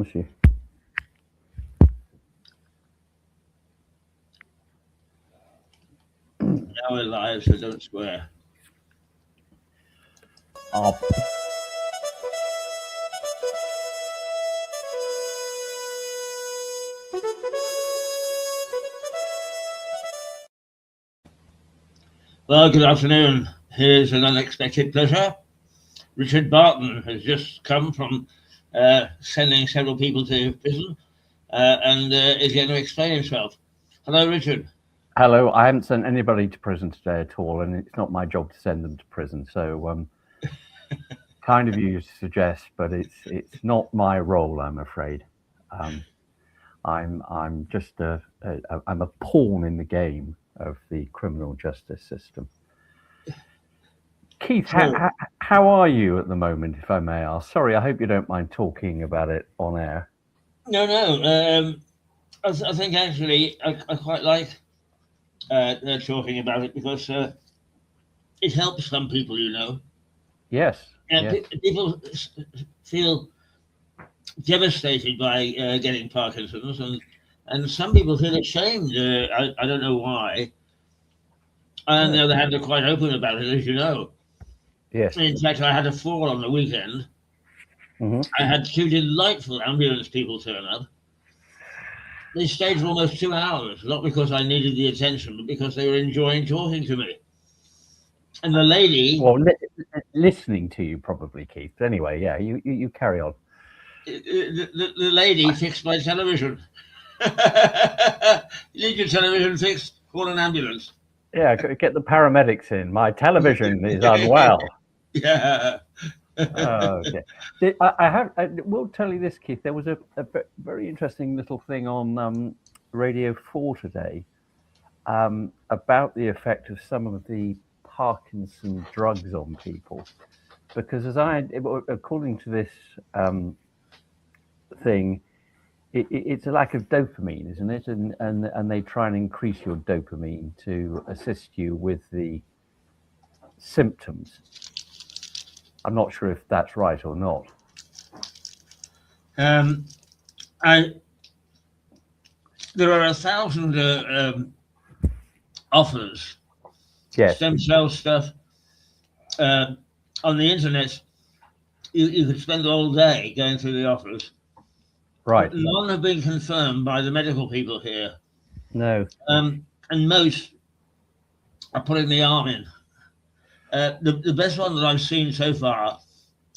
promise you. Now we're live, so don't swear. Oh. Well, good afternoon. Here's an unexpected pleasure. Ricard Barton has just come from sending several people to prison and is going to explain himself. Hello, Richard. Hello. I haven't sent anybody to prison today at all, and it's not my job to send them to prison. So, kind of you to suggest, but it's not my role, I'm afraid. I'm just I'm a pawn in the game of the criminal justice system. Keith, how are you at the moment, if I may ask? Sorry, I hope you don't mind talking about it on air. No. I think actually I quite like talking about it because it helps some people, you know. Yes. And people feel devastated by getting Parkinson's, and some people feel ashamed. I don't know why. On the other hand, they're quite open about it, as you know. Yes. In fact, I had a fall on the weekend. Mm-hmm. I had two delightful ambulance people turn up. They stayed for almost 2 hours, not because I needed the attention, but because they were enjoying talking to me. And the lady... Well, listening to you probably, Keith. Anyway, yeah, you carry on. The lady fixed my television. You need your television fixed? Call an ambulance. Yeah, get the paramedics in. My television is unwell. Yeah. Okay. I will tell you this, Keith. There was a very interesting little thing on Radio 4 today about the effect of some of the Parkinson drugs on people, because according to this thing, it's a lack of dopamine, isn't it? And they try and increase your dopamine to assist you with the symptoms. I'm not sure if that's right or not. There are 1,000 offers, yes, stem cell stuff on the internet. You could spend all day going through the offers. Right. None have been confirmed by the medical people here. No. And most are putting the arm in. The best one that I've seen so far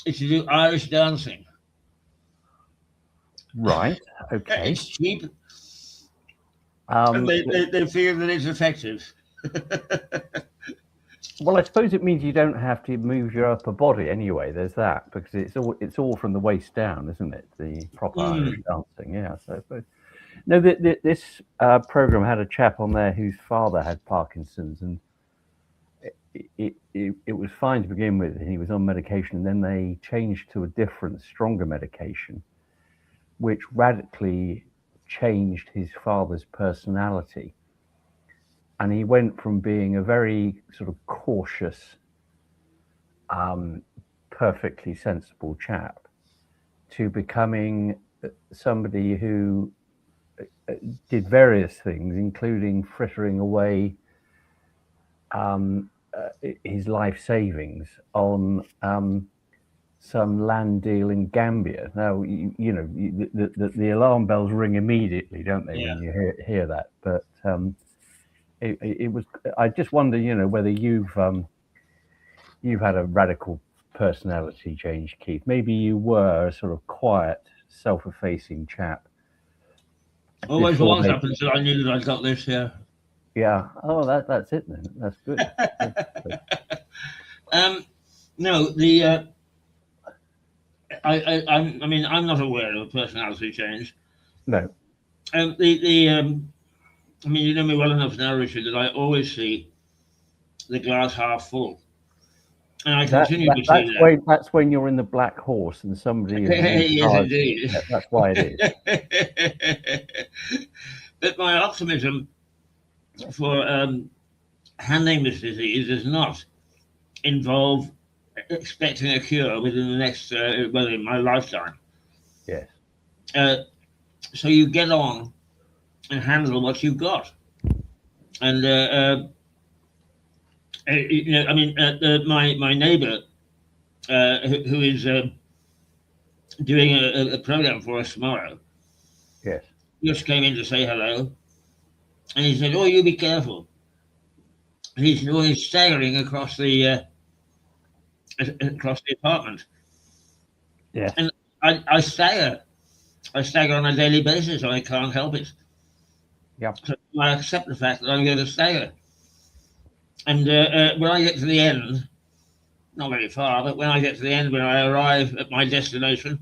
is to do Irish dancing. Right. Okay. It's cheap. And they feel that it's effective. Well, I suppose it means you don't have to move your upper body anyway. There's that, because it's all from the waist down, isn't it? The proper Irish dancing. Yeah. So I suppose. No, this program had a chap on there whose father had Parkinson's, and it was fine to begin with, and he was on medication, and then they changed to a different, stronger medication, which radically changed his father's personality. And he went from being a very sort of cautious, perfectly sensible chap to becoming somebody who did various things, including frittering away his life savings on some land deal in Gambia. Now, you know, the alarm bells ring immediately, don't they, when you hear that? But it was. I just wonder, you know, whether you've had a radical personality change, Keith. Maybe you were a sort of quiet, self-effacing chap. Always was up until I knew that I got this here. Yeah. Oh, that's it then. That's good. No, I mean, I'm not aware of a personality change. No. I mean, you know me well enough now, Richard, that I always see the glass half full. And I continue to see that. That's when you're in the Black Horse and somebody is yes, indeed. Yeah, that's why it is. But my optimism for handling this disease does not involve expecting a cure within the next, in my lifetime. Yes. So you get on and handle what you've got. And I mean, my neighbour, who is doing a program for us tomorrow, Yes. just came in to say hello, and he said, "Oh, you be careful." He's always staggering across the apartment. Yes. And I stagger. I stagger on a daily basis. I can't help it. Yeah. So I accept the fact that I'm going to stagger. And when I get to the end, not very far, but when I get to the end, when I arrive at my destination,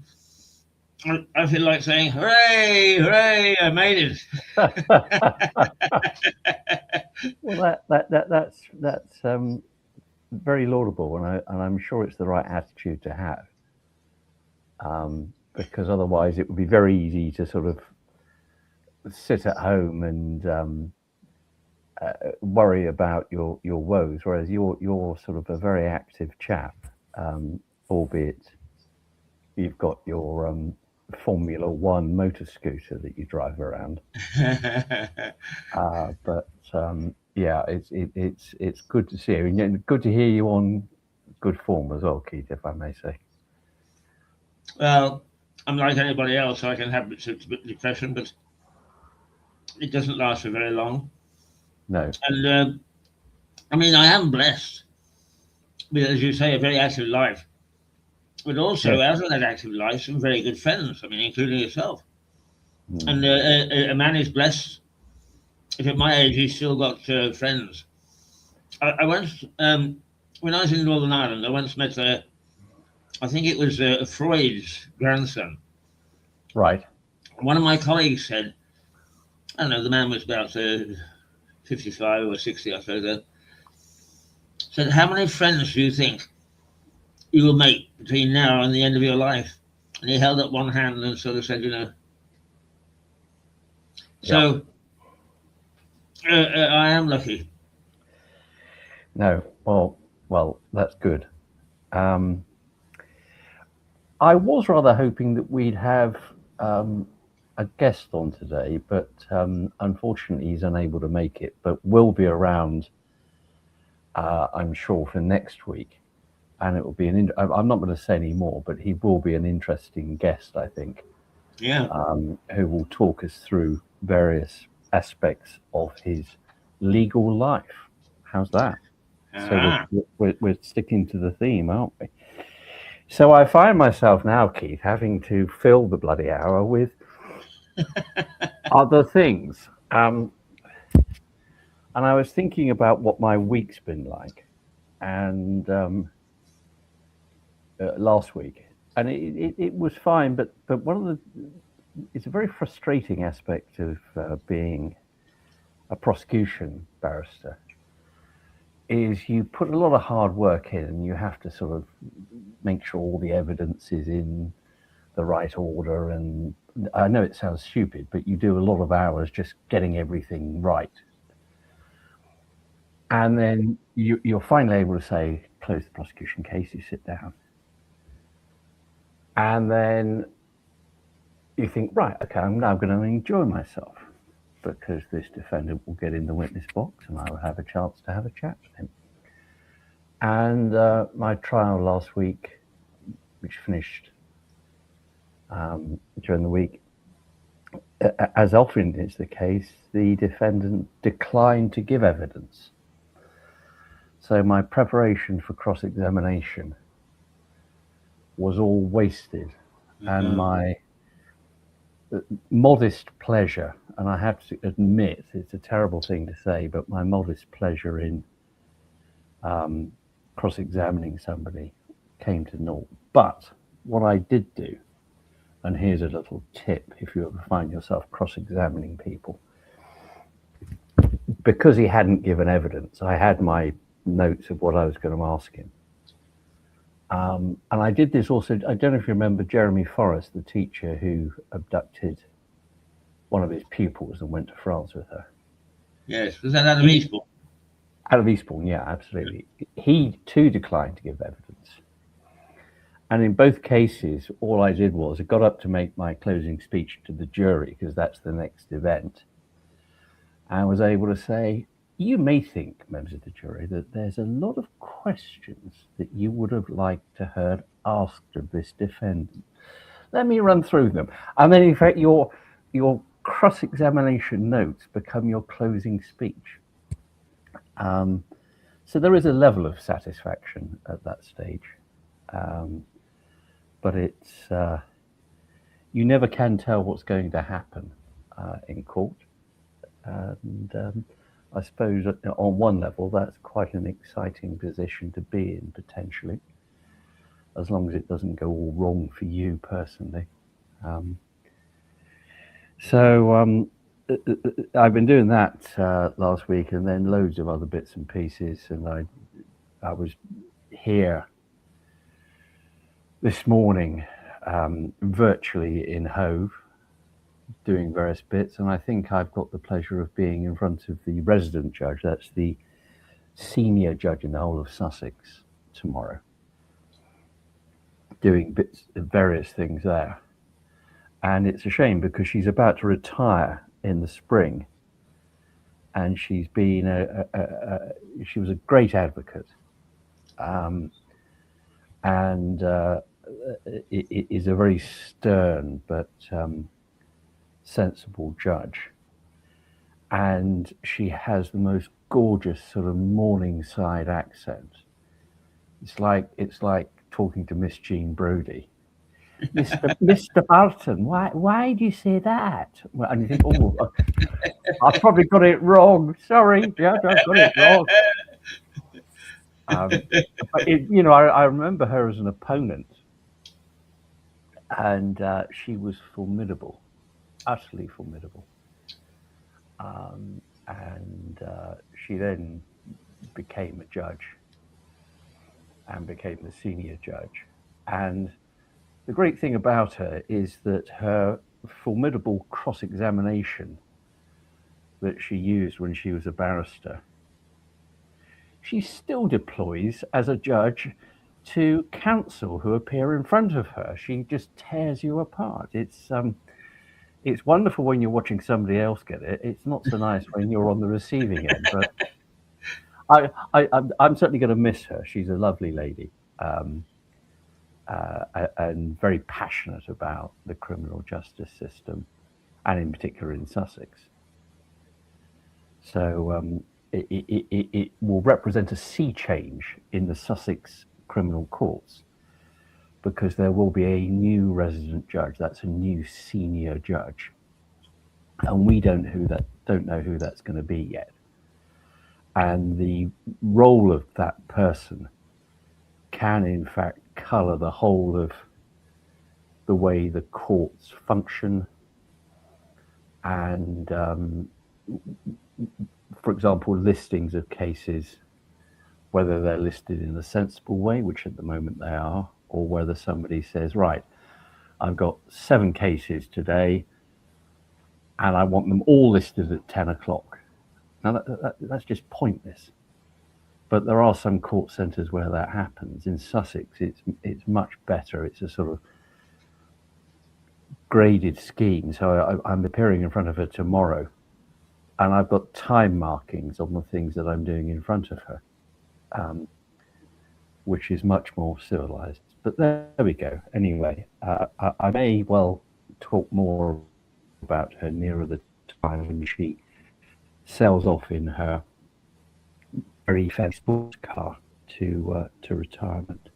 I feel like saying, "Hooray! Hooray! I made it!" Well, that's very laudable, and I'm sure it's the right attitude to have. Because otherwise, it would be very easy to sort of sit at home and worry about your woes, whereas you're sort of a very active chap, albeit you've got your Formula One motor scooter that you drive around. But yeah, it's good to see you, and good to hear you on good form as well, Keith, if I may say. Well, I'm like anybody else. I can have bits of depression, but it doesn't last for very long. No. And I mean, I am blessed with, as you say, a very active life, but also Yes. out of that active life, some very good friends. I mean, including yourself. Mm. And a man is blessed if at my age he's still got friends. I once, when I was in Northern Ireland, I once met I think it was Freud's grandson. Right. One of my colleagues said, I don't know, the man was about 55 or 60 or so, said, "How many friends do you think you will make between now and the end of your life?" And he held up one hand and sort of said, So I am lucky. No. Well, that's good. I was rather hoping that we'd have a guest on today, but unfortunately he's unable to make it, but will be around, I'm sure, for next week. And it will be I'm not going to say any more, but he will be an interesting guest, I think. Yeah. Who will talk us through various aspects of his legal life. How's that? So we're sticking to the theme, aren't we? So I find myself now, Keith, having to fill the bloody hour with other things. And I was thinking about what my week's been like, and last week, and it was fine, but it's a very frustrating aspect of being a prosecution barrister. Is you put a lot of hard work in, and you have to sort of make sure all the evidence is in the right order. And I know it sounds stupid, but you do a lot of hours just getting everything right. And then you're finally able to say, close the prosecution case, you sit down. And then you think, right, okay, I'm now going to enjoy myself, because this defendant will get in the witness box and I will have a chance to have a chat with him. And my trial last week, which finished during the week, as often is the case, the defendant declined to give evidence. So my preparation for cross-examination was all wasted. Mm-hmm. And my modest pleasure, and I have to admit, it's a terrible thing to say, but my modest pleasure in cross-examining somebody came to naught. But what I did do, and here's a little tip if you ever find yourself cross-examining people, because he hadn't given evidence, I had my notes of what I was going to ask him. And I did this also, I don't know if you remember Jeremy Forrest, the teacher who abducted one of his pupils and went to France with her. Yes, was that out of Eastbourne? Out of Eastbourne, yeah, absolutely. He too declined to give evidence. And in both cases, all I did was I got up to make my closing speech to the jury, because that's the next event, and was able to say, you may think, members of the jury, that there's a lot of questions that you would have liked to heard asked of this defendant. Let me run through them. And then, in fact, your cross-examination notes become your closing speech. So there is a level of satisfaction at that stage. But it's you never can tell what's going to happen in court. And I suppose on one level, that's quite an exciting position to be in, potentially, as long as it doesn't go all wrong for you personally. So I've been doing that last week, and then loads of other bits and pieces. And I was here this morning, virtually in Hove, doing various bits, and I think I've got the pleasure of being in front of the resident judge, that's the senior judge in the whole of Sussex, tomorrow, doing bits of various things there. And it's a shame because she's about to retire in the spring, and she's been she was a great advocate, and it is a very stern but sensible judge, and she has the most gorgeous sort of Morningside accent. It's like talking to Miss Jean Brodie. Mr. Barton, why do you say that? Well, and you think, oh, I've probably got it wrong. Sorry, Judge, I've got it wrong. I remember her as an opponent, and she was formidable. Utterly formidable. And she then became a judge and became the senior judge. And the great thing about her is that her formidable cross-examination that she used when she was a barrister, she still deploys as a judge to counsel who appear in front of her. She just tears you apart. It's wonderful when you're watching somebody else get it. It's not so nice when you're on the receiving end. But I'm certainly going to miss her. She's a lovely lady, and very passionate about the criminal justice system, and in particular in Sussex. So it will represent a sea change in the Sussex criminal courts, because there will be a new resident judge. That's a new senior judge, and we don't know who that's going to be yet. And the role of that person can, in fact, colour the whole of the way the courts function. And, for example, listings of cases, whether they're listed in a sensible way, which at the moment they are, or whether somebody says, right, I've got 7 cases today and I want them all listed at 10 o'clock. Now, that's just pointless. But there are some court centres where that happens. In Sussex, it's much better. It's a sort of graded scheme. So I'm appearing in front of her tomorrow, and I've got time markings on the things that I'm doing in front of her, which is much more civilized. But there we go. Anyway, I may well talk more about her nearer the time when she sails off in her very fancy sports car to retirement.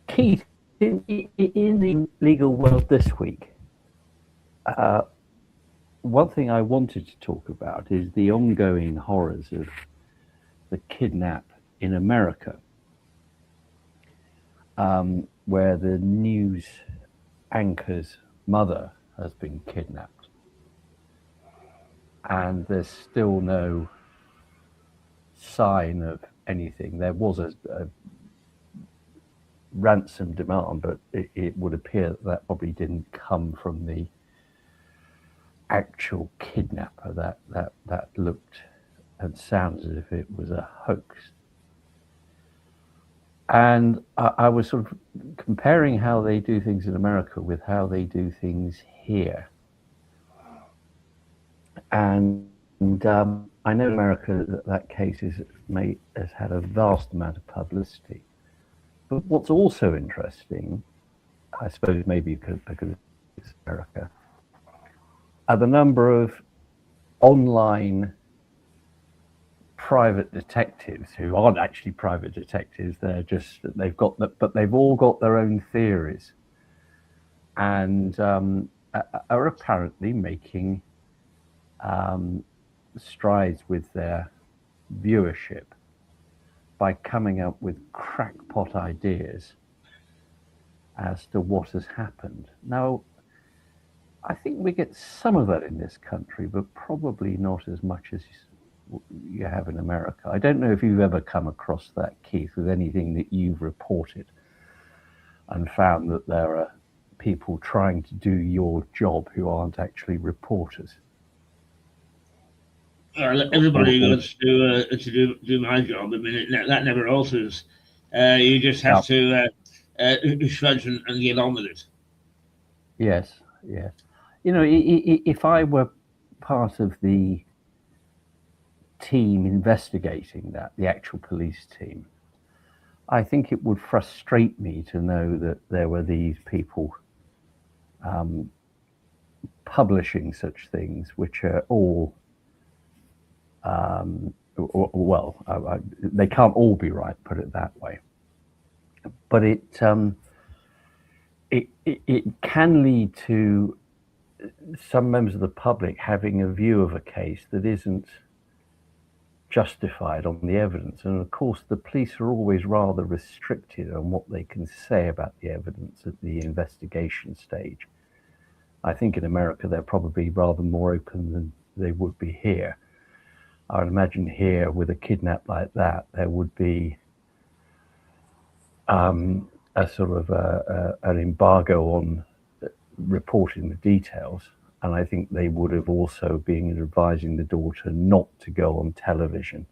Keith, in the legal world this week, one thing I wanted to talk about is the ongoing horrors of the kidnap in America, where the news anchor's mother has been kidnapped, and there's still no sign of anything. There was a ransom demand, but it would appear that probably didn't come from the actual kidnapper. That looked and sounds as if it was a hoax. And I was sort of comparing how they do things in America with how they do things here. And I know in America that case has had a vast amount of publicity. But what's also interesting, I suppose maybe because it's America, are the number of online private detectives who aren't actually private detectives. They've all got their own theories, and are apparently making strides with their viewership by coming up with crackpot ideas as to what has happened. Now, I think we get some of that in this country, but probably not as much as you have in America. I don't know if you've ever come across that, Keith, with anything that you've reported and found that there are people trying to do your job who aren't actually reporters. Everybody wants to do my job. I mean, that never alters. You just have to shrug and get on with it. Yes. You know, if I were part of the team investigating that, the actual police team, I think it would frustrate me to know that there were these people publishing such things, which are all, they can't all be right, put it that way. But it can lead to some members of the public having a view of a case that isn't justified on the evidence. And of course, the police are always rather restricted on what they can say about the evidence at the investigation stage. I think in America, they're probably rather more open than they would be here. I would imagine here with a kidnap like that, there would be a sort of an embargo on reporting the details. And I think they would have also been advising the daughter not to go on television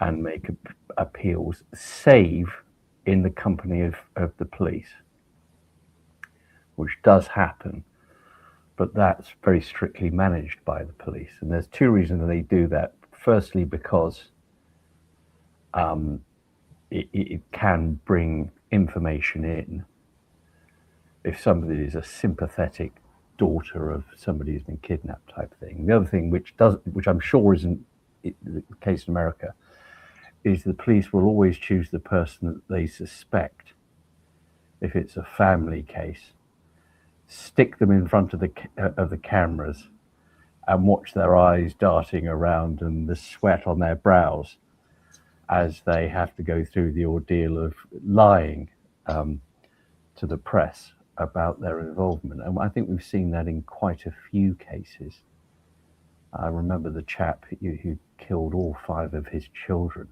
and make appeals, save in the company of the police, which does happen, but that's very strictly managed by the police. And there's two reasons they do that. Firstly, because it can bring information in. If somebody is a sympathetic daughter of somebody who's been kidnapped type thing. The other thing, which I'm sure isn't the case in America, is the police will always choose the person that they suspect. If it's a family case, stick them in front of the cameras and watch their eyes darting around and the sweat on their brows as they have to go through the ordeal of lying to the press about their involvement. And I think we've seen that in quite a few cases. I remember the chap who killed all 5 of his children,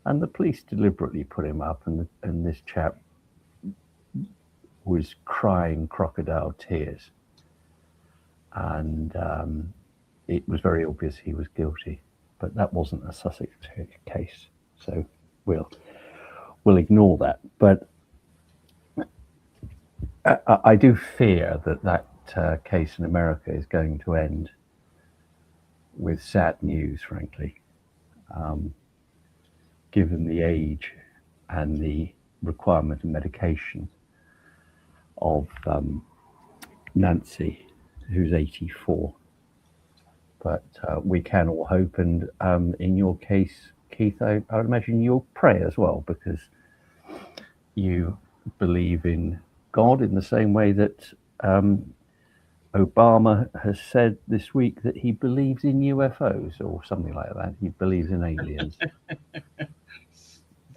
and the police deliberately put him up, and this chap was crying crocodile tears, and it was very obvious he was guilty. But that wasn't a Sussex case, so we'll ignore that. But I do fear that case in America is going to end with sad news, frankly, given the age and the requirement of medication of Nancy, who's 84. But we can all hope, and in your case, Keith, I would imagine you'll pray as well, because you believe in God in the same way that Obama has said this week that he believes in UFOs or something like that. He believes in aliens.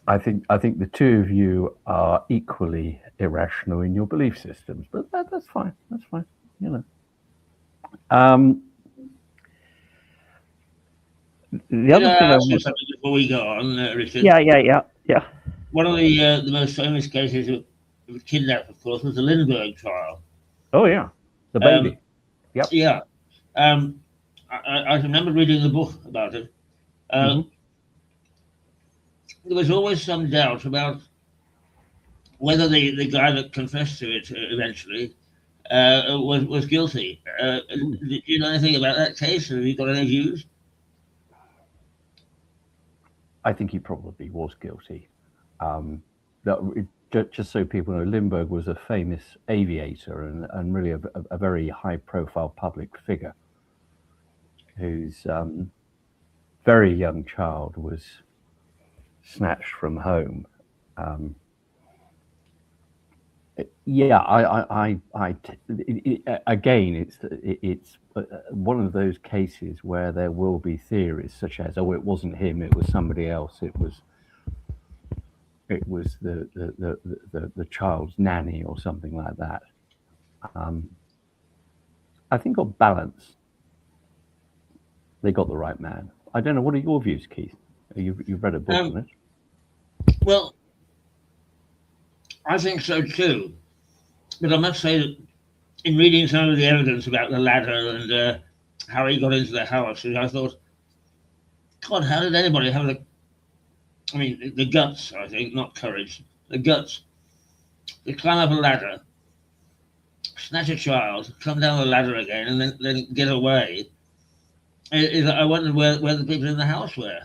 I think the two of you are equally irrational in your belief systems, but that's fine. That's fine. You know. The other thing I want to... before we go on, Richard. Yeah. One of the most famous cases of kidnap, of course, was the Lindbergh trial. Oh yeah, the baby. Yep. Yeah. I remember reading the book about it. there was always some doubt about whether the guy that confessed to it eventually was guilty. Do you know anything about that case? Have you got any views? I think he probably was guilty. Just so people know, Lindbergh was a famous aviator and really a very high-profile public figure whose very young child was snatched from home. Again, it's one of those cases where there will be theories such as, oh, it wasn't him, it was somebody else, it was the child's nanny or something like that. I think on balance, they got the right man. I don't know. What are your views, Keith? You've read a book on it. Well, I think so too. But I must say that in reading some of the evidence about the ladder and how he got into the house, I thought, God, how did anybody have the guts, I think, not courage, the guts to climb up a ladder, snatch a child, come down the ladder again, and then get away? I wondered where the people in the house were.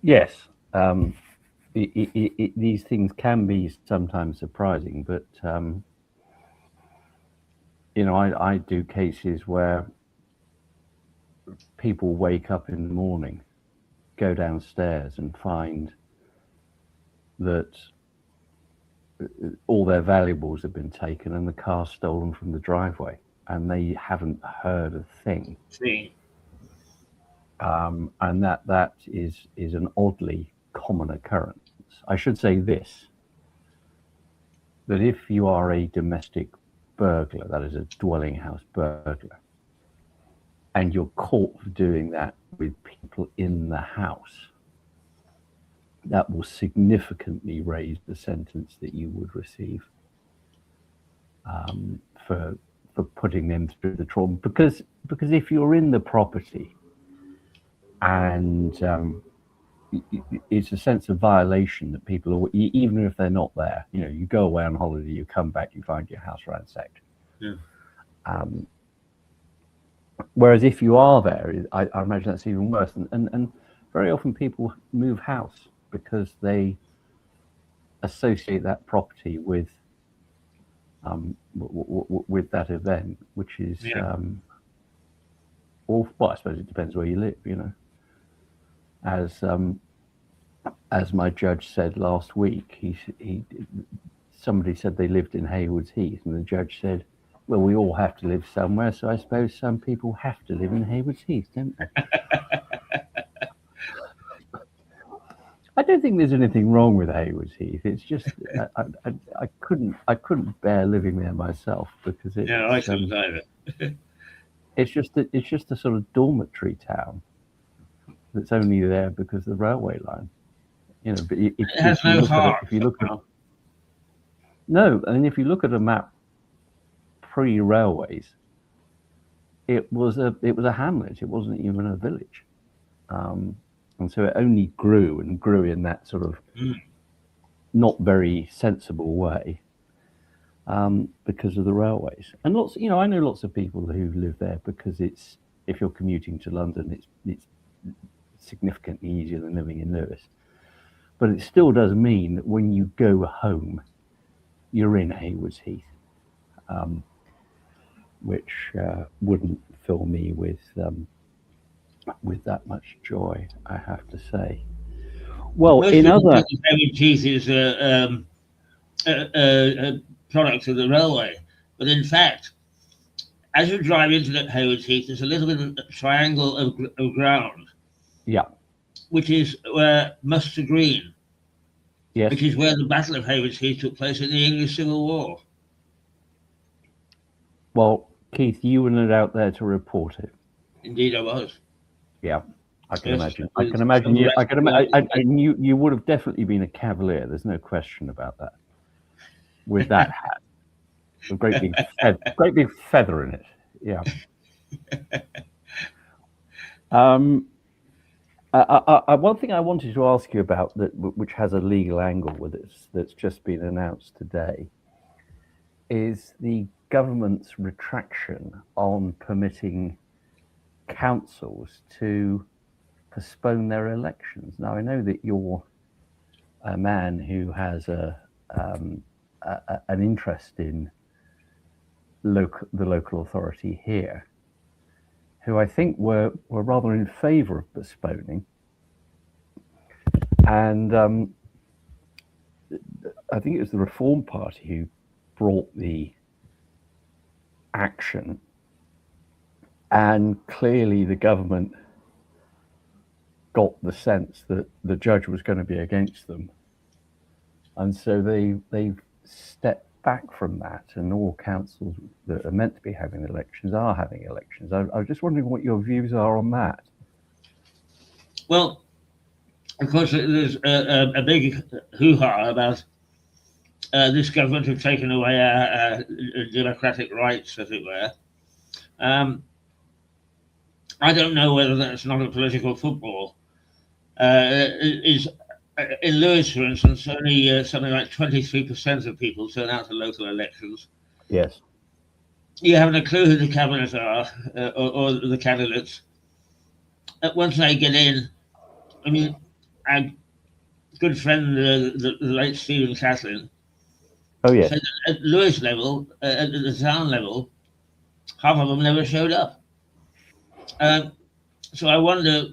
Yes. These things can be sometimes surprising, but I do cases where people wake up in the morning, go downstairs and find that all their valuables have been taken and the car stolen from the driveway, and they haven't heard a thing. And that is an oddly common occurrence. I should say this, that if you are a domestic burglar, that is a dwelling house burglar, and you're caught for doing that with people in the house, that will significantly raise the sentence that you would receive for putting them through the trauma. Because if you're in the property and it's a sense of violation that people, even if they're not there, you go away on holiday, you come back, you find your house ransacked. Yeah. Whereas if you are there, I imagine that's even worse. And very often people move house because they associate that property with that event, which is awful. Well, I suppose it depends where you live, As my judge said last week, somebody said they lived in Haywards Heath, and the judge said, well, we all have to live somewhere, so I suppose some people have to live in Haywards Heath, don't they? I don't think there's anything wrong with Haywards Heath. It's just I couldn't bear living there myself because it's I couldn't either. it's just a sort of dormitory town that's only there because of the railway line. But it has no heart. If you look at a map pre-railways, it was a hamlet. It wasn't even a village, and so it only grew and grew in that sort of not very sensible way because of the railways. And lots, I know lots of people who live there because if you're commuting to London, it's significantly easier than living in Lewes. But it still does mean that when you go home, you're in Haywards Heath, which wouldn't fill me with that much joy, I have to say. Well, most in other Haywards Heath is a product of the railway, but in fact, as you drive into that Haywards Heath, there's a little bit of a triangle of ground. Yeah. Which is where Muster Green, yes, which is where the Battle of Haywards Heath took place in the English Civil War. Well, Keith, you were not out there to report it. Indeed, I was. Yeah, I can imagine. I can imagine you. I can imagine you would have definitely been a cavalier. There's no question about that. With that hat, a great big feather in it. Yeah. One thing I wanted to ask you about that, which has a legal angle with it, that's just been announced today, is the government's retraction on permitting councils to postpone their elections. Now, I know that you're a man who has an interest in the local authority here, who I think were rather in favour of postponing. And I think it was the Reform Party who brought the action. And clearly the government got the sense that the judge was going to be against them. And so they've stepped back from that, and all councils that are meant to be having elections are having elections. I was just wondering what your views are on that. Well, of course, there's a big hoo-ha about this government have taken away our democratic rights, as it were. I don't know whether that's not a political football. In Lewis, for instance, only something like 23% of people turn out to local elections. Yes. You haven't a clue who the cabinet are or the candidates. Once they get in, I mean, our good friend, the late Stephen Catlin, oh yes, said at Lewis level, at the town level, half of them never showed up. So I wonder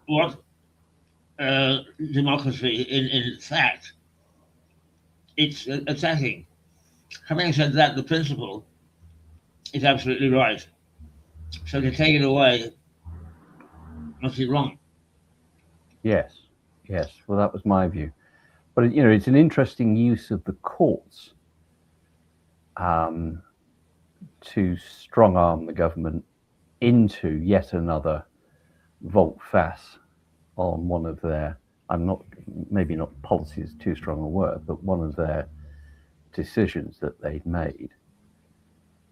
what democracy, in fact, it's attacking. Having said that, the principle is absolutely right. So to take it away must be wrong. Yes. Well, that was my view. But it's an interesting use of the courts to strong arm the government into yet another volte-face on one of their, maybe not policy is too strong a word, but one of their decisions that they've made,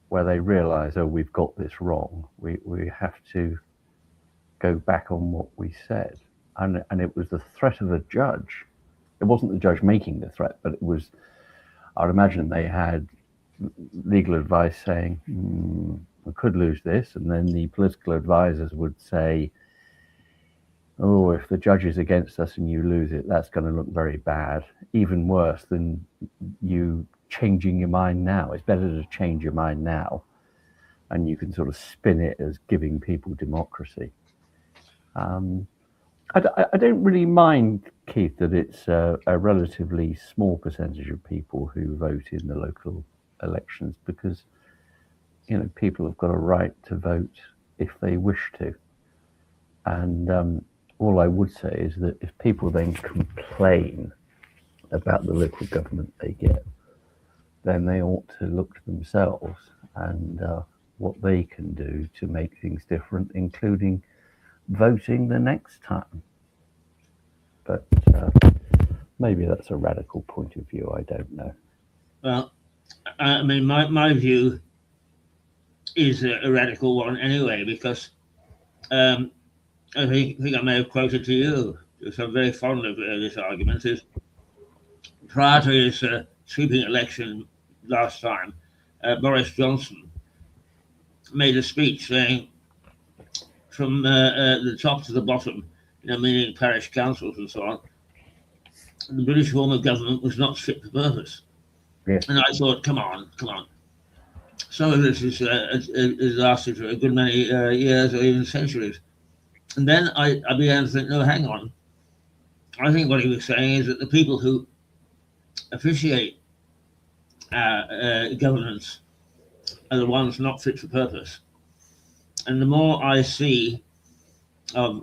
where they realise, oh, we've got this wrong. We have to go back on what we said. And it was the threat of a judge. It wasn't the judge making the threat, but it was, I'd imagine they had legal advice saying, we could lose this. And then the political advisors would say, oh, if the judge is against us and you lose it, that's going to look very bad. Even worse than you changing your mind now. It's better to change your mind now. And you can sort of spin it as giving people democracy. I don't really mind, Keith, that it's a relatively small percentage of people who vote in the local elections, because people have got a right to vote if they wish to. And all I would say is that if people then complain about the local government they get, then they ought to look to themselves and what they can do to make things different, including voting the next time. But maybe that's a radical point of view. I don't know. Well, I mean, my view is a radical one anyway, because I think I may have quoted to you, because I'm very fond of this argument, is prior to his sweeping election last time, Boris Johnson made a speech saying, from the top to the bottom, meaning parish councils and so on, the British form of government was not fit for purpose. Yes. And I thought, come on. Some of this is lasted for a good many years or even centuries. And then I began to think, no, hang on. I think what he was saying is that the people who officiate governance are the ones not fit for purpose. And the more I see of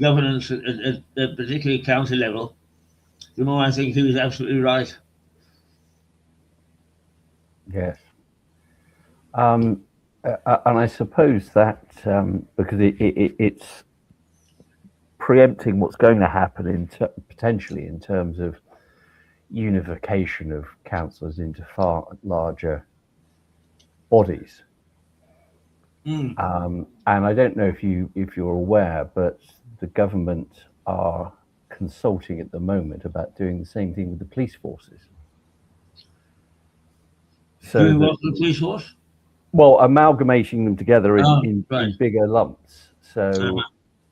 governance at particularly county level, the more I think he was absolutely right. Yes. And I suppose that because it's preempting what's going to happen potentially in terms of unification of councils into far larger bodies. And I don't know if you're aware, but the government are consulting at the moment about doing the same thing with the police forces. So what the police force? Well, amalgamating them together in right. bigger lumps. So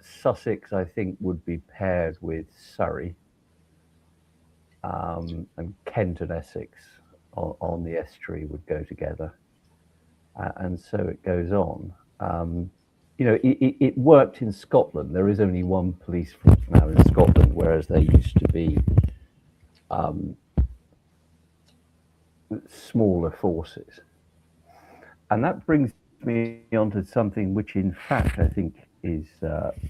Sussex, I think, would be paired with Surrey, and Kent and Essex on the estuary would go together, and so it goes on. It worked in Scotland. There is only one police force now in Scotland, whereas there used to be smaller forces. And that brings me on to something which, in fact, I think is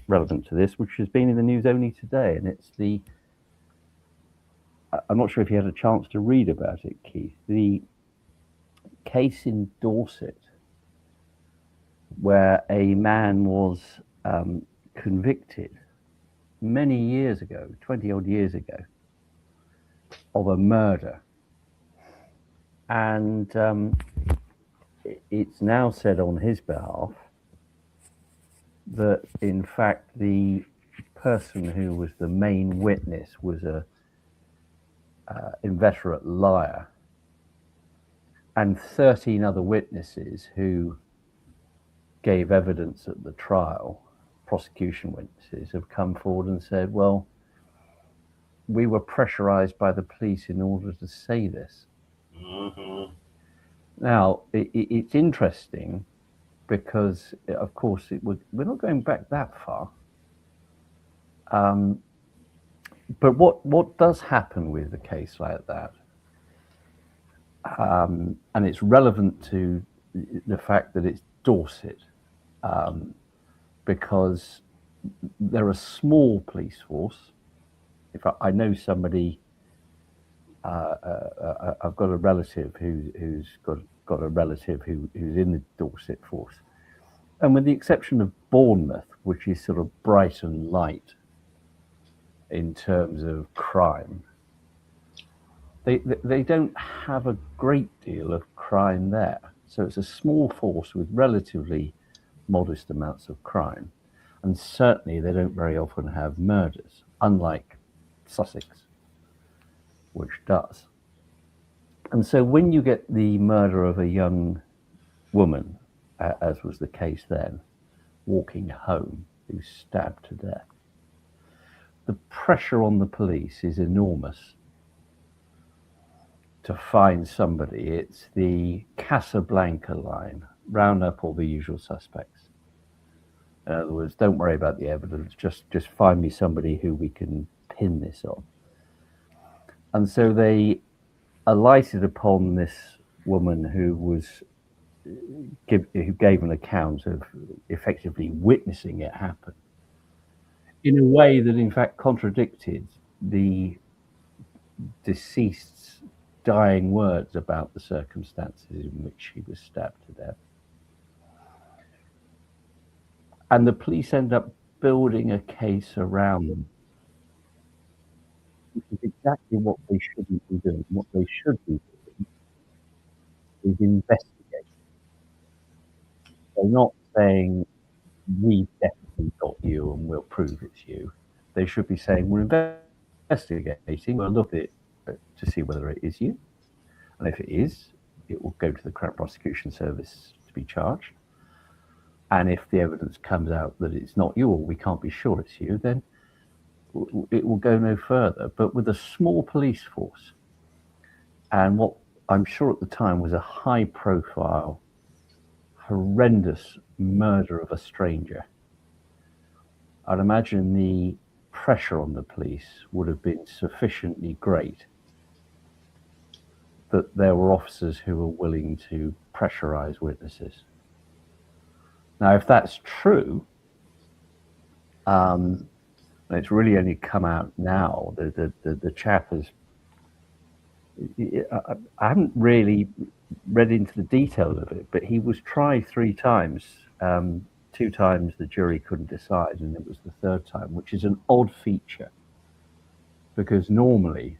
relevant to this, which has been in the news only today. And it's I'm not sure if you had a chance to read about it, Keith, the case in Dorset where a man was convicted many years ago, 20 odd years ago, of a murder. And it's now said on his behalf that, in fact, the person who was the main witness was a inveterate liar, and 13 other witnesses who gave evidence at the trial, prosecution witnesses, have come forward and said, well, we were pressurized by the police in order to say this. Now, it's interesting because, of course, we're not going back that far. But what does happen with a case like that? And it's relevant to the fact that it's Dorset, because they're a small police force. In fact, I know somebody. I've got a relative who's got a relative who's in the Dorset force, and with the exception of Bournemouth, which is sort of bright and light in terms of crime, they don't have a great deal of crime there. So it's a small force with relatively modest amounts of crime, and certainly they don't very often have murders, unlike Sussex, which does. And so when you get the murder of a young woman, as was the case then, walking home, who's stabbed to death, the pressure on the police is enormous to find somebody. It's the Casablanca line: round up all the usual suspects. In other words, don't worry about the evidence, just find me somebody who we can pin this on. And so they alighted upon this woman who gave an account of effectively witnessing it happen in a way that in fact contradicted the deceased's dying words about the circumstances in which she was stabbed to death. And the police end up building a case around them, which is exactly what they shouldn't be doing. What they should be doing is investigating. They're not saying, we definitely got you and we'll prove it's you. They should be saying, we're investigating, we'll look at it to see whether it is you. And if it is, it will go to the Crown Prosecution Service to be charged. And if the evidence comes out that it's not you, or we can't be sure it's you, then it will go no further. But with a small police force, and what I'm sure at the time was a high-profile, horrendous murder of a stranger, I'd imagine the pressure on the police would have been sufficiently great that there were officers who were willing to pressurize witnesses. Now, if that's true, and it's really only come out now, the chap has, I haven't really read into the details of it, but he was tried 3 times. 2 times the jury couldn't decide, and it was the 3rd time, which is an odd feature, because normally,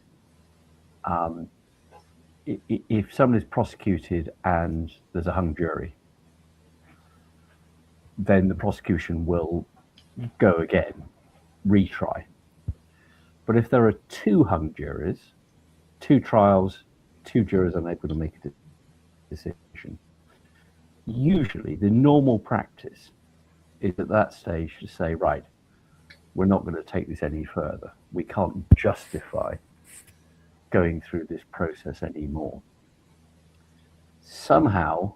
if someone is prosecuted and there's a hung jury, then the prosecution will go again, retry. But if there are 2 hung juries, 2 trials, 2 jurors unable to make a decision, usually the normal practice is at that stage to say, right, we're not going to take this any further. We can't justify going through this process anymore. Somehow,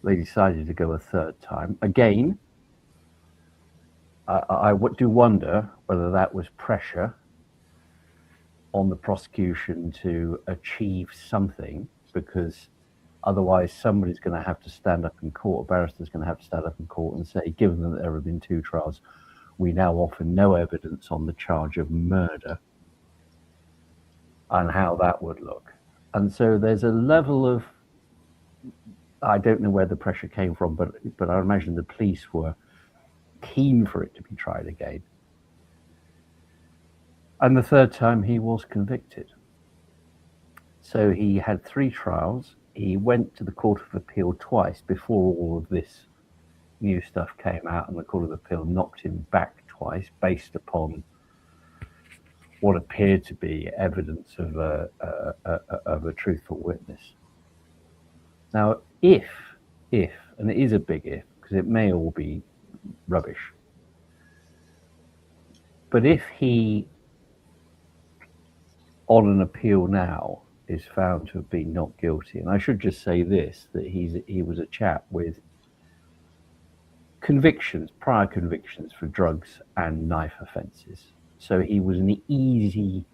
they decided to go a 3rd time. Again, I do wonder whether that was pressure on the prosecution to achieve something, because otherwise somebody's going to have to stand up in court, a barrister's going to have to stand up in court and say, given that there have been 2 trials, we now offer no evidence on the charge of murder, and how that would look. And so there's a level of, I don't know where the pressure came from, but I imagine the police were keen for it to be tried again. And the 3rd time he was convicted. So he had 3 trials. He went to the Court of Appeal twice before all of this new stuff came out, and the Court of Appeal knocked him back twice based upon what appeared to be evidence of a truthful witness. Now, if, and it is a big if, because it may all be rubbish, but if he, on an appeal now, is found to have been not guilty, and I should just say this, that he was a chap with convictions, prior convictions for drugs and knife offences. So he was an easy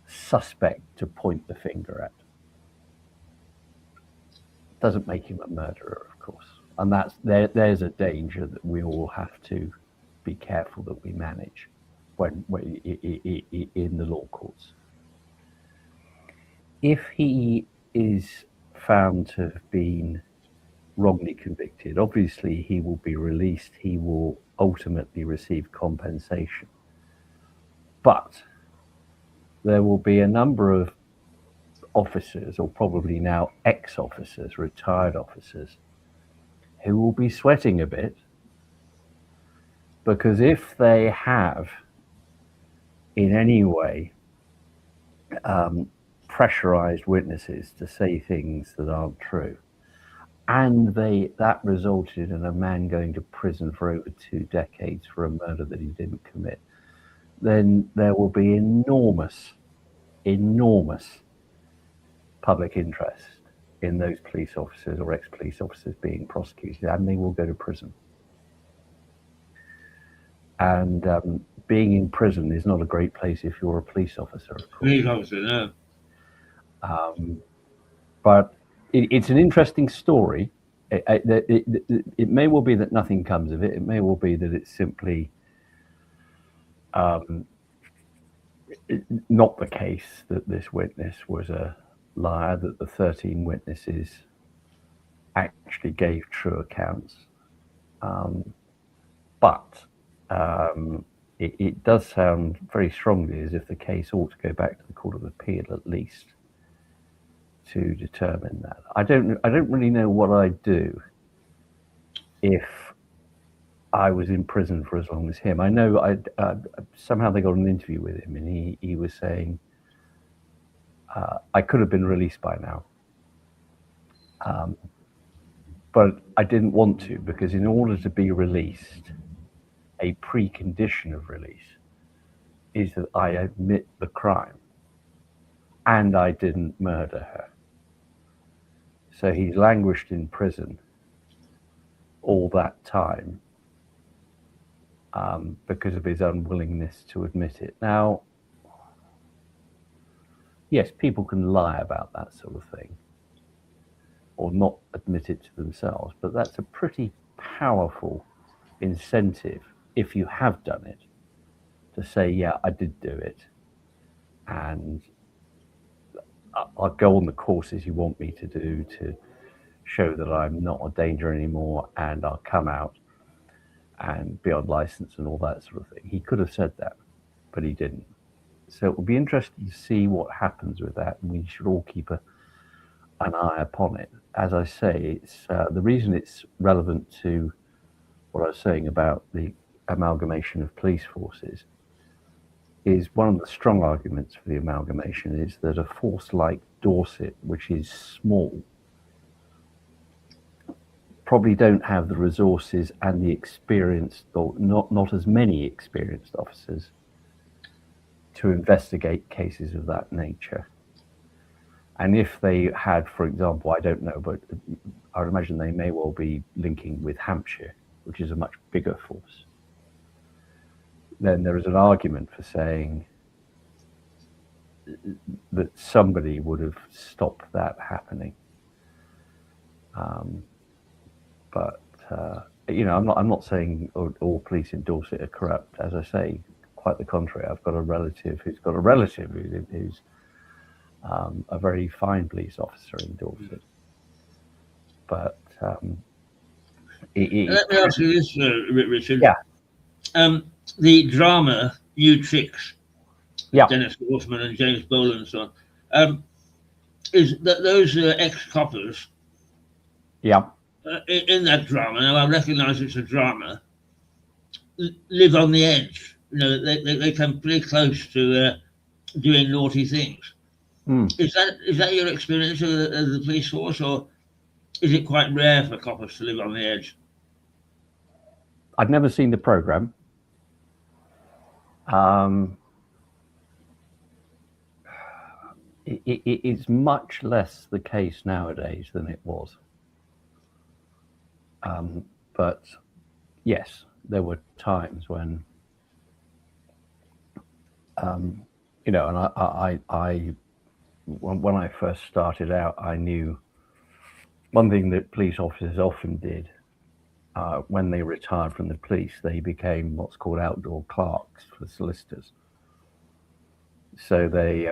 suspect to point the finger at. Doesn't make him a murderer, of course. And there's a danger that we all have to be careful that we manage when in the law courts. If he is found to have been wrongly convicted, obviously he will be released. He will ultimately receive compensation. But there will be a number of officers, or probably now ex-officers, retired officers, who will be sweating a bit, because if they have in any way pressurized witnesses to say things that aren't true, and that resulted in a man going to prison for over 2 decades for a murder that he didn't commit, then there will be enormous public interest in those police officers or ex-police officers being prosecuted, and they will go to prison. And being in prison is not a great place if you're a police officer, of course. Police officer, no. But it's an interesting story. It may well be that nothing comes of it. It may well be that it's simply not the case that this witness was a liar, that the 13 witnesses actually gave true accounts. But it does sound very strongly as if the case ought to go back to the Court of Appeal at least to determine that. I don't really know what I'd do if I was in prison for as long as him. I know somehow they got an interview with him, and he was saying, I could have been released by now. But I didn't want to, because in order to be released, a precondition of release is that I admit the crime and I didn't murder her. So he's languished in prison all that time because of his unwillingness to admit it. Now, yes, people can lie about that sort of thing or not admit it to themselves, but that's a pretty powerful incentive, if you have done it, to say, yeah, I did do it, and I'll go on the courses you want me to do to show that I'm not a danger anymore, and I'll come out and be on license and all that sort of thing. He could have said that, but he didn't. So it will be interesting to see what happens with that, and we should all keep an eye upon it. As I say, it's the reason it's relevant to what I was saying about the amalgamation of police forces is one of the strong arguments for the amalgamation is that a force like Dorset, which is small, probably don't have the resources and the experience, or not as many experienced officers to investigate cases of that nature. And if they had, for example, I don't know, but I would imagine they may well be linking with Hampshire, which is a much bigger force. Then there is an argument for saying that somebody would have stopped that happening. But I'm not saying all police in Dorset are corrupt. As I say, quite the contrary. I've got a relative who's a very fine police officer in Dorset. But let me ask you this, Richard. Yeah. The drama New Tricks, Yeah. Dennis Wolfman and James Boland and so on, is that those ex-coppers? Yeah. In that drama, now I recognise it's a drama, live on the edge. They come pretty close to doing naughty things. Is that your experience of the police force, or is it quite rare for coppers to live on the edge? I've never seen the programme. It's much less the case nowadays than it was. But yes, there were times when, and when I first started out, I knew one thing that police officers often did when they retired from the police, they became what's called outdoor clerks for solicitors. So they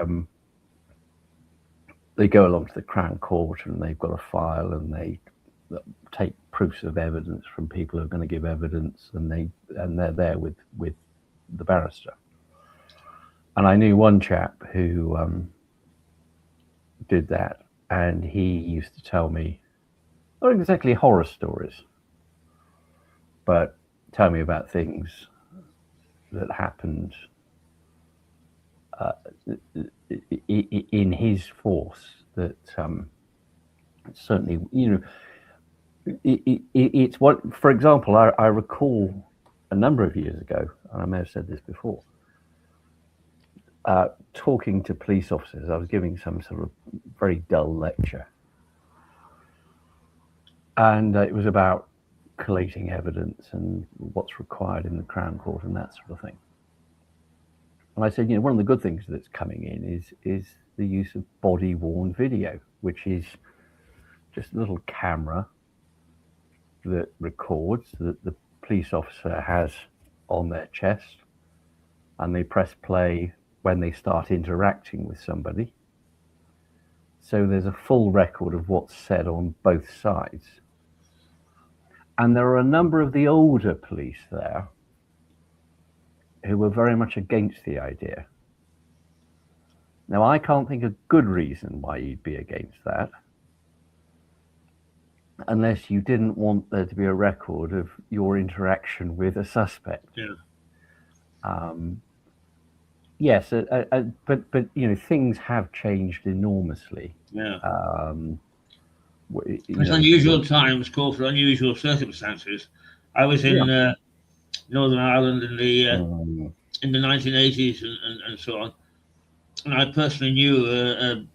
go along to the Crown Court and they've got a file and they take proofs of evidence from people who are going to give evidence, and they're there with the barrister. And I knew one chap who did that, and he used to tell me not exactly horror stories, but tell me about things that happened in his force that certainly, it's what, for example, I recall a number of years ago, and I may have said this before, talking to police officers. I was giving some sort of very dull lecture, and it was about collating evidence and what's required in the Crown Court and that sort of thing. And I said, one of the good things that's coming in is the use of body-worn video, which is just a little camera that records that the police officer has on their chest, and they press play when they start interacting with somebody. So there's a full record of what's said on both sides. And there are a number of the older police there who were very much against the idea. Now, I can't think of a good reason why you'd be against that, unless you didn't want there to be a record of your interaction with a suspect. Yeah. Yes, but things have changed enormously. Yeah. It's unusual times call for unusual circumstances. I was in Northern Ireland in the 1980s and so on, and I personally knew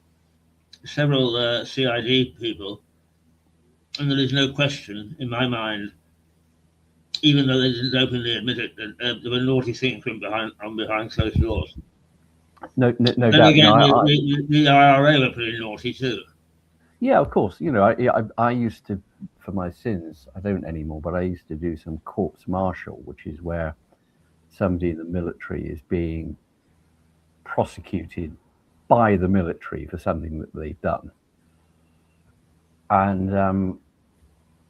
several CID people, and there is no question in my mind, even though they didn't openly admit it, that there were naughty things from behind closed doors. No doubt. Again, the IRA were pretty naughty too. Yeah, of course. I used to, for my sins, I don't anymore, but I used to do some courts martial, which is where somebody in the military is being prosecuted by the military for something that they've done. And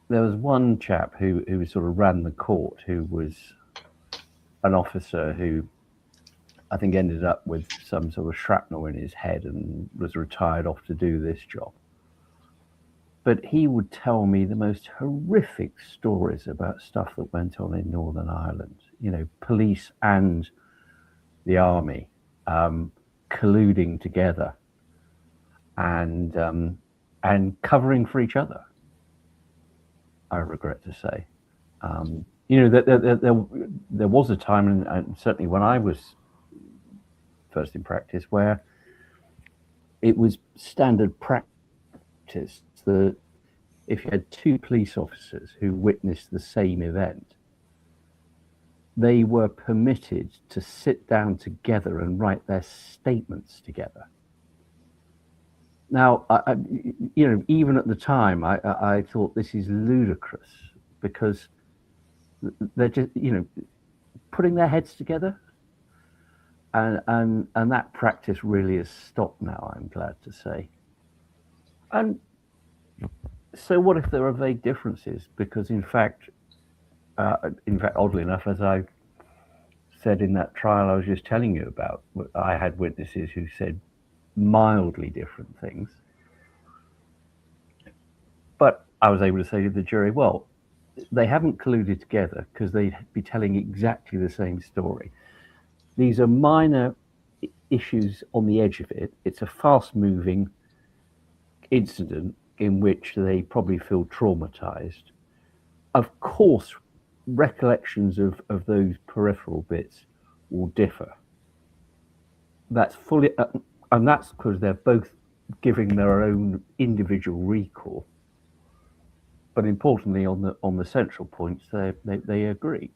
there was one chap who sort of ran the court, who was an officer who I think ended up with some sort of shrapnel in his head and was retired off to do this job. but he would tell me the most horrific stories about stuff that went on in Northern Ireland. Police and the army colluding together and covering for each other. I regret to say, there was a time, and certainly when I was first in practice, where it was standard practice that if you had two police officers who witnessed the same event, they were permitted to sit down together and write their statements together. Now, even at the time, I thought this is ludicrous, because they're just, putting their heads together, and that practice really has stopped now, I'm glad to say. And so what if there are vague differences? Because in fact, oddly enough, as I said in that trial I was just telling you about, I had witnesses who said mildly different things. But I was able to say to the jury, well, they haven't colluded together because they'd be telling exactly the same story. These are minor issues on the edge of it. It's a fast-moving incident in which they probably feel traumatized. Of course, recollections of those peripheral bits will differ. That's fully, and that's because they're both giving their own individual recall. But importantly, on the central points, they agree.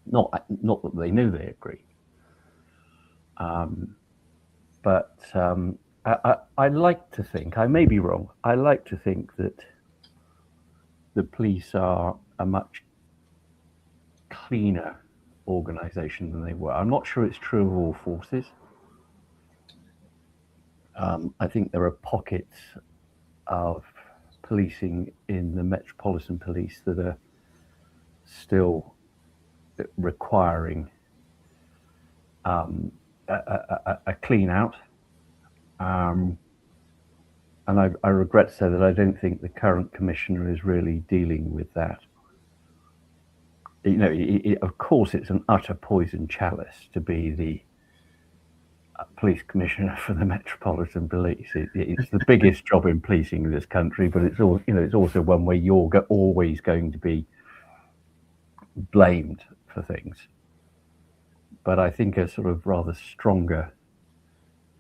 Not that they know they agree. But I like to think, I may be wrong, I like to think that the police are a much cleaner organisation than they were. I'm not sure it's true of all forces. I think there are pockets of policing in the Metropolitan Police that are still requiring a clean out. And I regret to say that I don't think the current commissioner is really dealing with that. Of course, it's an utter poison chalice to be the police commissioner for the Metropolitan Police. It's the biggest job in policing in this country, but it's also one where you're always going to be blamed for things. But I think a sort of rather stronger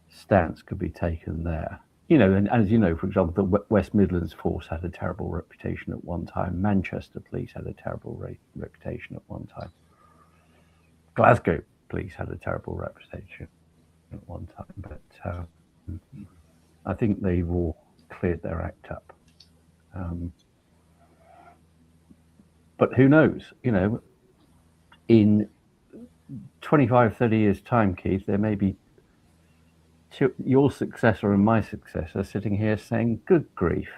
stance could be taken there. And as you know, for example, the West Midlands Force had a terrible reputation at one time. Manchester Police had a terrible reputation at one time. Glasgow Police had a terrible reputation at one time, but I think they've all cleared their act up. But who knows? In 25, 30 years' time, Keith, there may be your successor and my successor sitting here saying, good grief,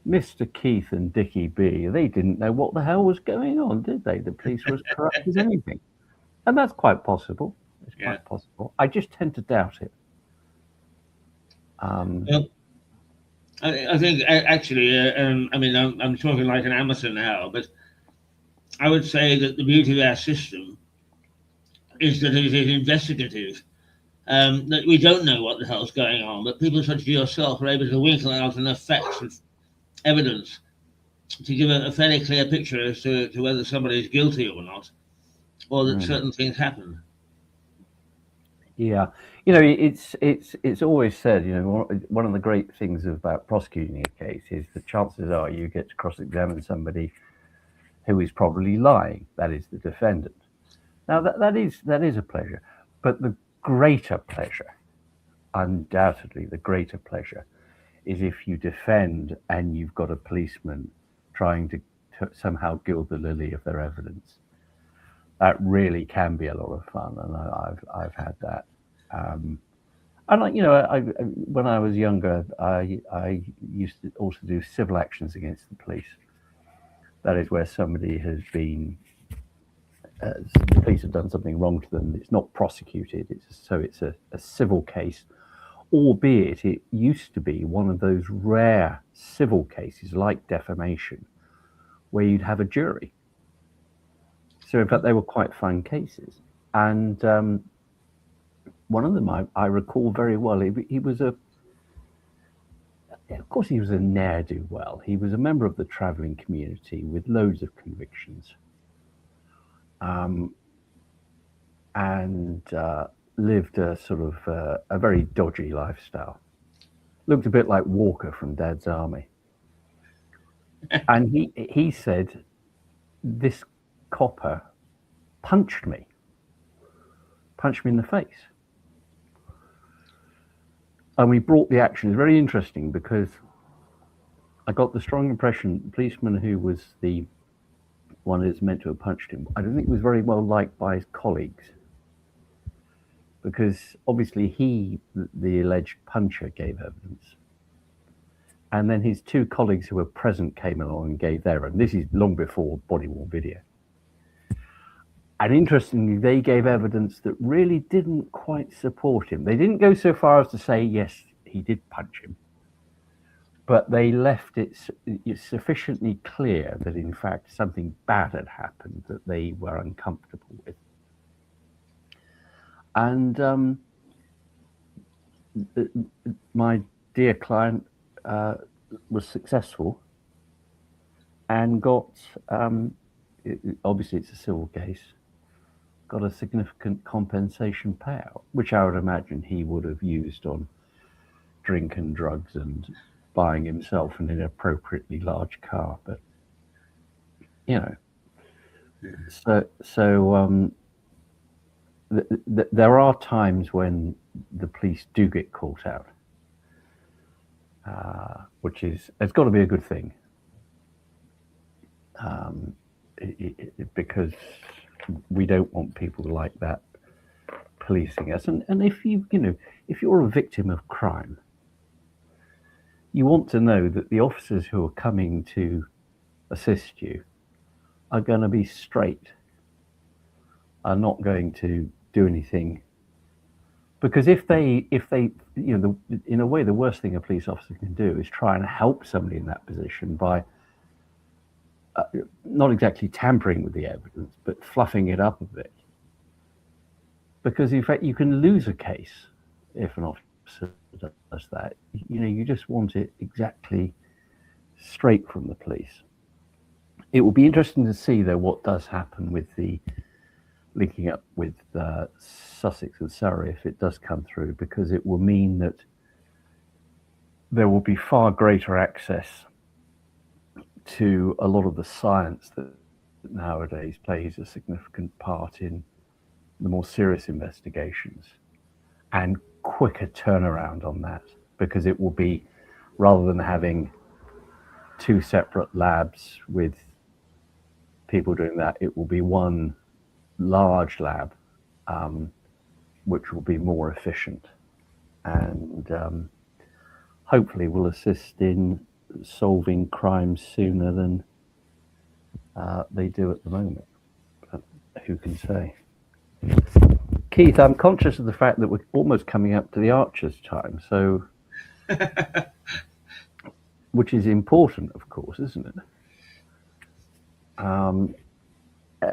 Mr. Keith and Dickie B, they didn't know what the hell was going on, did they? The police was corrupt as anything. And that's quite possible. It's quite possible. I just tend to doubt it. Well, I think actually, I'm talking like an amateur now, but I would say that the beauty of our system is that it is investigative. That we don't know what the hell's going on, but people such as yourself are able to winkle out enough facts and evidence to give a fairly clear picture as to whether somebody is guilty or not, or that certain things happen. Yeah, it's always said, one of the great things about prosecuting a case is the chances are you get to cross-examine somebody who is probably lying, that is the defendant. Now that is a pleasure, but the greater pleasure, undoubtedly the greater pleasure, is if you defend and you've got a policeman trying to somehow gild the lily of their evidence. That really can be a lot of fun, and I've had that. And when I was younger, I used to also do civil actions against the police. That is where somebody has been, the police have done something wrong to them. It's not prosecuted. It's a civil case albeit it used to be one of those rare civil cases like defamation where you'd have a jury. So in fact, they were quite fun cases. And one of them I recall very well. He was of course, he was a ne'er-do-well. He was a member of the traveling community with loads of convictions. And lived a sort of a very dodgy lifestyle. Looked a bit like Walker from Dad's Army. And he said, this copper punched me in the face. And we brought the action. It's very interesting because I got the strong impression the policeman who was the one that's meant to have punched him, I don't think he was very well liked by his colleagues. Because obviously he, the alleged puncher, gave evidence. And then his two colleagues who were present came along and gave their evidence. This is long before body-worn video. And interestingly, they gave evidence that really didn't quite support him. They didn't go so far as to say, yes, he did punch him. But they left it sufficiently clear that, in fact, something bad had happened that they were uncomfortable with. And my dear client was successful and got, obviously it's a civil case, got a significant compensation payout, which I would imagine he would have used on drink and drugs and buying himself an inappropriately large car. But, you know, there are times when the police do get caught out, which is, it's got to be a good thing, because we don't want people like that policing us. And if if you're a victim of crime, you want to know that the officers who are coming to assist you are going to be straight, are not going to do anything. Because if they in a way, the worst thing a police officer can do is try and help somebody in that position by not exactly tampering with the evidence, but fluffing it up a bit. Because in fact, you can lose a case if an officer does that. You just want it exactly straight from the police. It will be interesting to see, though, what does happen with the linking up with Sussex and Surrey if it does come through, because it will mean that there will be far greater access to a lot of the science that nowadays plays a significant part in the more serious investigations, and quicker turnaround on that, because it will be, rather than having two separate labs with people doing that, it will be one large lab, which will be more efficient and hopefully will assist in solving crimes sooner than they do at the moment. But who can say? Keith, I'm conscious of the fact that we're almost coming up to the Archers' time, so which is important, of course, isn't it?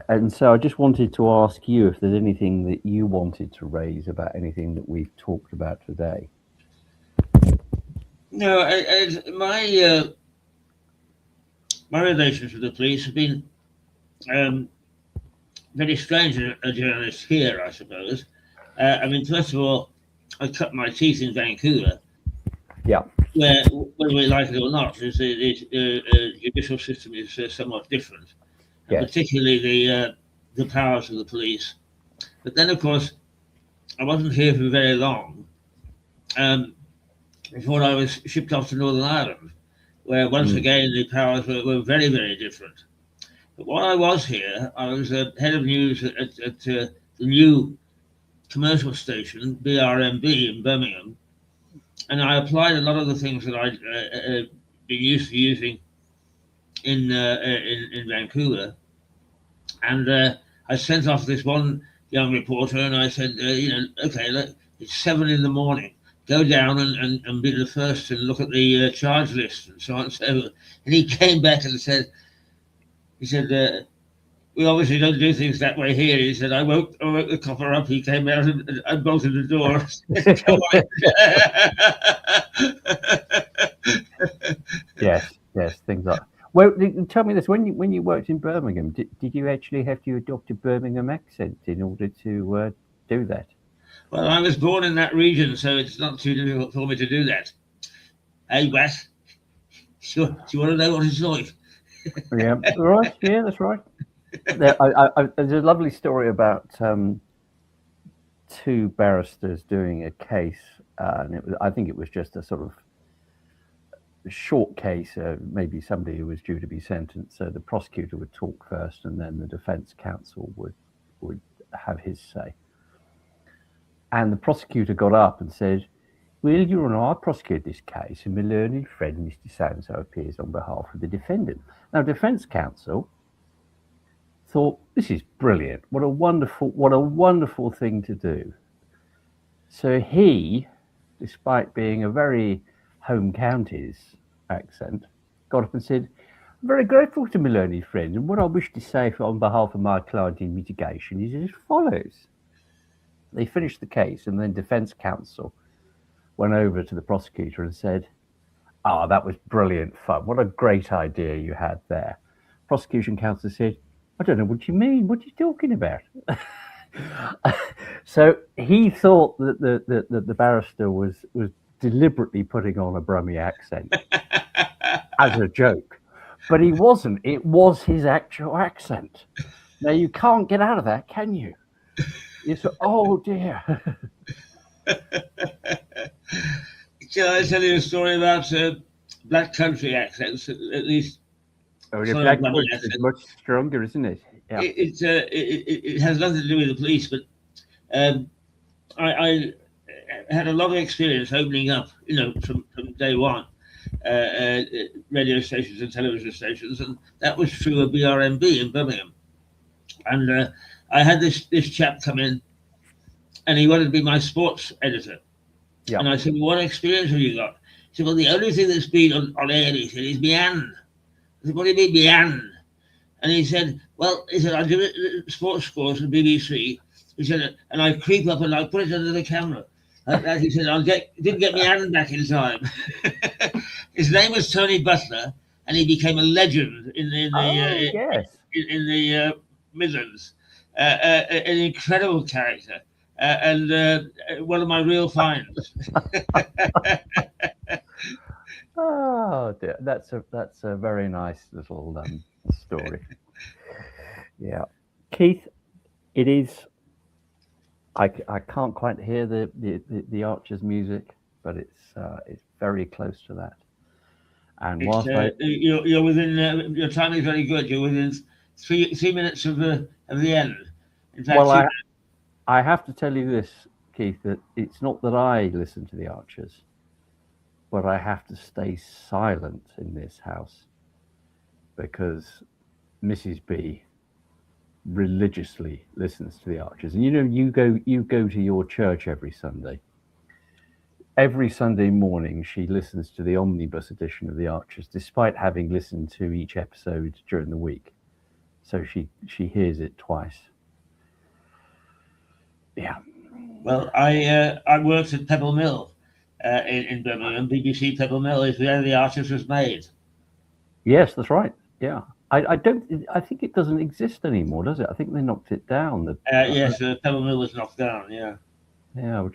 And so I just wanted to ask you if there's anything that you wanted to raise about anything that we've talked about today. No, my relations with the police have been very strange as a journalist here, I suppose. I mean, first of all, I cut my teeth in Vancouver. Yeah. Where, whether we like it or not, the judicial system is somewhat different, yes. Particularly the powers of the police. But then, of course, I wasn't here for very long before I was shipped off to Northern Ireland, where once again the powers were very, very different. But while I was here, I was head of news at the new commercial station, BRMB in Birmingham. And I applied a lot of the things that I'd been used to using in Vancouver. And I sent off this one young reporter, and I said, okay, look, it's 7 a.m. go down and be the first to look at the charge list and so on and so forth. And he came back and said, we obviously don't do things that way here. He said, I woke the copper up. He came out and bolted the door. Yes, things like. Well, tell me this: when you worked in Birmingham, did you actually have to adopt a Birmingham accent in order to do that? Well, I was born in that region, so it's not too difficult for me to do that. Hey, Wes, do you want to know what it's like? Yeah, right. Yeah, that's right. There's a lovely story about two barristers doing a case, and I think it was just a sort of short case. Maybe somebody who was due to be sentenced. So the prosecutor would talk first, and then the defence counsel would have his say. And the prosecutor got up and said, "Well, Your Honour, I prosecute this case, and my learned friend, Mr. So-and-so, appears on behalf of the defendant." Now, defence counsel thought, this is brilliant. What a wonderful thing to do. So he, despite being a very home counties accent, got up and said, "I'm very grateful to my learned friend, and what I wish to say on behalf of my client in mitigation is as follows." They finished the case, and then defence counsel went over to the prosecutor and said, "Ah, that was brilliant fun. What a great idea you had there." Prosecution counsel said, "I don't know what you mean. What are you talking about?" So he thought that the barrister was deliberately putting on a Brummie accent as a joke, but he wasn't. It was his actual accent. Now you can't get out of that, can you? You say, "Oh dear." Can I tell you a story about black country accents? At least. Oh, the black country is much stronger, isn't it? Yeah. It has nothing to do with the police, but I had a lot of experience opening up, from day one, radio stations and television stations, and that was through a BRMB in Birmingham. And I had this chap come in, and he wanted to be my sports editor. Yeah. And I said, "Well, what experience have you got?" He said, "Well, the only thing that's been on air," he said, "is Mian." I said, "What do you mean, Mian?" And he said, "I do sports scores for BBC." He said, "And I creep up and I put it under the camera." He said, didn't get Mian back in time." His name was Tony Butler, and he became a legend in the Midlands. An incredible character. And one of my real finds. Oh dear, that's a very nice little story. Yeah, Keith, it is. I can't quite hear the Archers music, but it's very close to that. And whilst you're within, your time is very good. You're within 3 minutes of the end. In fact, well, I have to tell you this, Keith, that it's not that I listen to the Archers, but I have to stay silent in this house because Mrs. B religiously listens to the Archers. And you go to your church every Sunday. Every Sunday morning, she listens to the omnibus edition of the Archers, despite having listened to each episode during the week. So she hears it twice. Yeah. Well, I worked at Pebble Mill in Birmingham. BBC Pebble Mill is where the Archers was made. Yes, that's right. Yeah. I think it doesn't exist anymore, does it? I think they knocked it down. Yes, Pebble Mill was knocked down. Yeah. Yeah.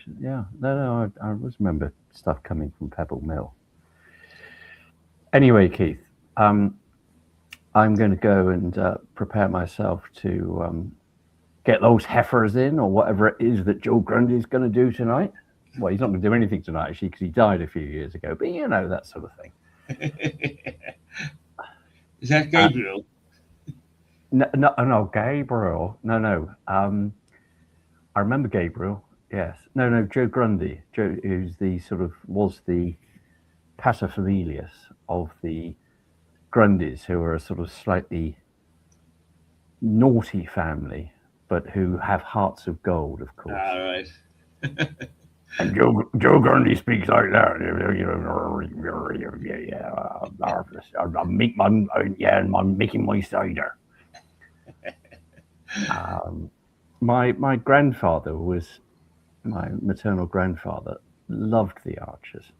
No. I always remember stuff coming from Pebble Mill. Anyway, Keith, I'm going to go and prepare myself to get those heifers in, or whatever it is that Joe Grundy's going to do tonight. Well, he's not going to do anything tonight, actually, because he died a few years ago. But that sort of thing. Is that Gabriel? No, Gabriel. No. I remember Gabriel. Yes. No, Joe Grundy. Joe, who's was the paterfamilias of the Grundys, who are a sort of slightly naughty family, but who have hearts of gold, of course. All right. And Joe Gurney speaks like that. I'm making my cider. My grandfather was my maternal grandfather loved the Archers,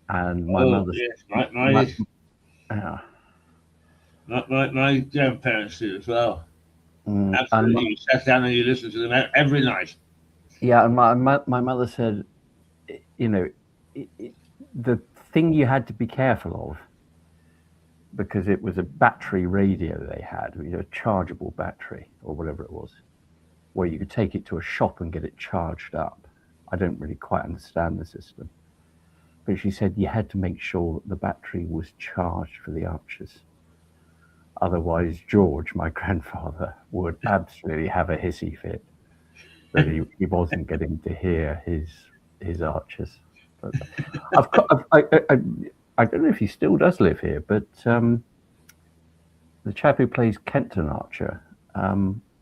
and my mother. Yes, my grandparents did as well. Absolutely, you sat down and you listened to them every night. Yeah, and my mother said, the thing you had to be careful of, because it was a battery radio they had, a chargeable battery or whatever it was, where you could take it to a shop and get it charged up. I don't really quite understand the system, but she said you had to make sure that the battery was charged for the Archers. Otherwise, George, my grandfather, would absolutely have a hissy fit that he wasn't getting to hear his Archers. But I don't know if he still does live here, but the chap who plays Kenton Archer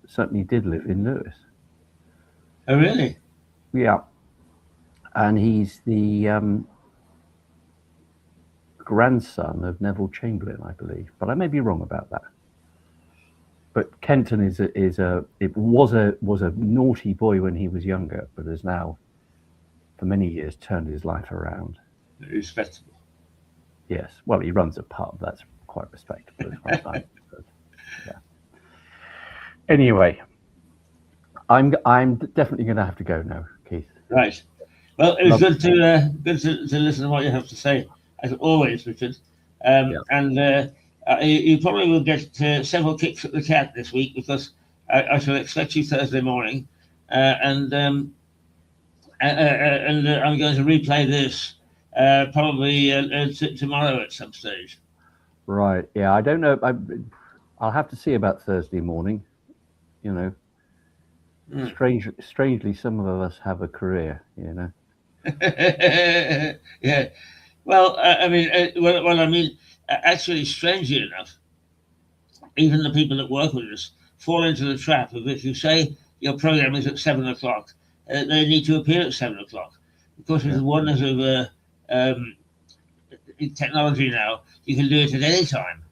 certainly did live in Lewes. Oh, really? Yeah. And he's the grandson of Neville Chamberlain, I believe, but I may be wrong about that. But Kenton was a naughty boy when he was younger, but has now, for many years, turned his life around. Respectable. Yes. Well, he runs a pub. That's quite respectable as far as I'm concerned. Yeah. Anyway, I'm definitely going to have to go now, Keith. Right. Well, it was good to listen to what you have to say, as always, Richard. And you probably will get several kicks at the cat this week, because I shall expect you Thursday morning, and I'm going to replay this probably tomorrow at some stage. Right. Yeah. I don't know. I'll have to see about Thursday morning. Strangely, some of us have a career. Yeah. Well, actually, strangely enough, even the people that work with us fall into the trap of, if you say your program is at 7 o'clock, they need to appear at 7 o'clock. Of course, with the wonders of technology now, you can do it at any time.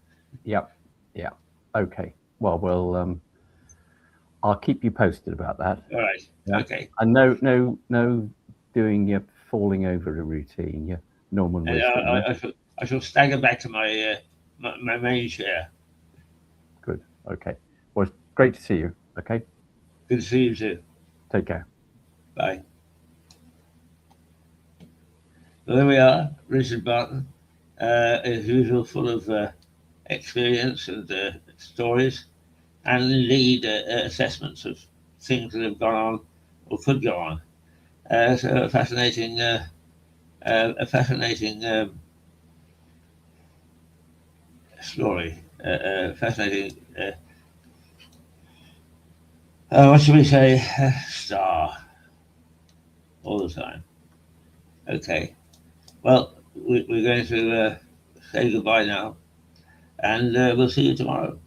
Yep. Yeah. Okay. Well, I'll keep you posted about that. All right. Yeah. Okay. And no doing your falling over a routine. Your Norman wisdom. I shall stagger back to my main chair. Good. Okay. Well, it's great to see you. Okay. Good to see you too. Take care. Bye. Well, there we are, Richard Barton, as usual, full of experience and stories, and indeed assessments of things that have gone on or could go on. So a fascinating story. Fascinating. What should we say? Star. All the time. Okay. Well, we're going to say goodbye now, and we'll see you tomorrow.